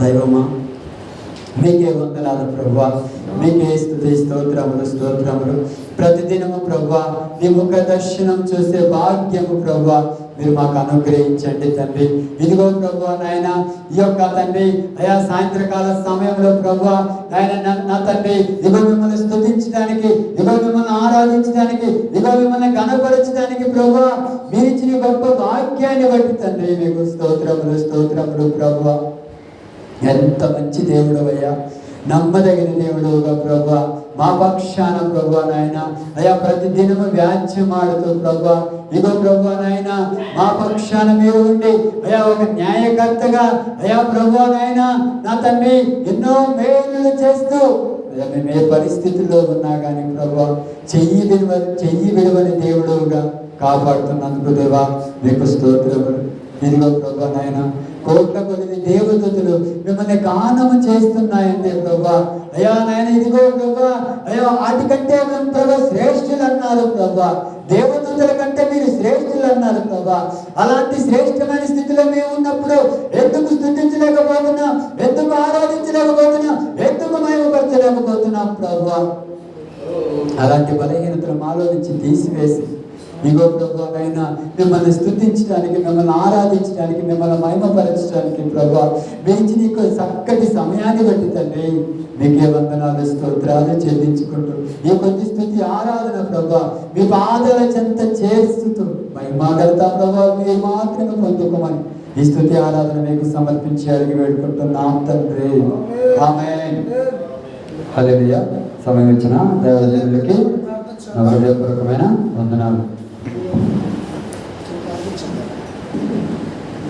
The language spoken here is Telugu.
దైవమా, మీకే వందనాలు ప్రభువా, మీకే స్తుతి స్తోత్రములు స్తోత్రములు. ప్రతిదినము ప్రభువా నీ ముఖ దర్శనం చూసే భాగ్యము ప్రభువా మీరు మాకు అనుగ్రహించండి తండ్రి. ఇదిగో ప్రభువా నాయన, ఈ యొక్క తండ్రి అయా సాయంత్రకాల సమయంలో ప్రభువా నాయన నా తండ్రి ఇదిగో మిమ్మల్ని స్తుతించడానికి, ఇదిగో మిమ్మల్ని ఆరాధించడానికి, ఇదిగో మిమ్మల్ని గణపరచడానికి ప్రభువా మీరు ఇచ్చిన గొప్ప భాగ్యాన్ని బట్టి తండ్రి మీకు స్తోత్రములు స్తోత్రములు ప్రభువా. ఎంత మంచి దేవుడు అయ్యా, నమ్మదగిన దేవుడుగా ప్రభువా మా పక్షాన ప్రభువా నాయన అయా ప్రతిదినము వ్యాజ్యమాడుతూ ప్రభువా ఇగో ప్రభువా నాయన మా పక్షాన మీరు ఉండి అయా ఒక న్యాయకర్తగా అయా ప్రభువా నాయన నా తండ్రి ఎన్నో మేలులు చేస్తూ మేము ఏ పరిస్థితుల్లో ఉన్నా కానీ ప్రభువా చెయ్యి విలువని దేవుడుగా కాపాడుతున్నందుకు దేవా మీకు స్తోత్రములు. ఇదిగో ప్రభువా నాయన కోట్ల కొద్ది దేవదూతలు మిమ్మల్ని గానము చేస్తున్నాయంటే ప్రభా అయ్యా నాయన ఇదిగో ప్రభా అయ్యా వాటికంటే మేము ప్రభా శ్రేష్ఠులు అన్నారు ప్రభా, దేవదూతల కంటే మీరు శ్రేష్ఠులు అన్నారు ప్రభా. అలాంటి శ్రేష్టమైన స్థితిలో మేము ఉన్నప్పుడు ఎందుకు స్తుతించలేకపోతున్నాం, ఎందుకు ఆరాధించలేకపోతున్నాం, ఎందుకు మహిమపరచలేకపోతున్నాం ప్రభా? అలాంటి బలహీనతలు మాలో నుంచి తీసివేసి ఇగో ప్రభువా నాయనా మిమ్మల్ని స్తుతించడానికి, మిమ్మల్ని ఆరాధించడానికి, మిమ్మల్ని మహిమపరచడానికి ప్రభా మించి నీకు చక్కటి సమయాన్ని బట్టి తండ్రి మీకే వందనాలు స్తోత్రాలు చెల్లించుకుంటూ ఈ కొద్ది స్తుతి ఆరాధన ప్రభా మీ పాదాల చెంత చేస్తూ మహిమగలతా ప్రభా మీరు మాత్రమే పొందుకోమని ఈ స్తుతి ఆరాధన మీకు సమర్పించి అడిగి వేడుకుంటున్నాం తండ్రి. ఆమేన్. హల్లెలూయా. సమయం ఇచ్చిన దైవజనులకి నా హృదయపూర్వకమైన వందనాలు.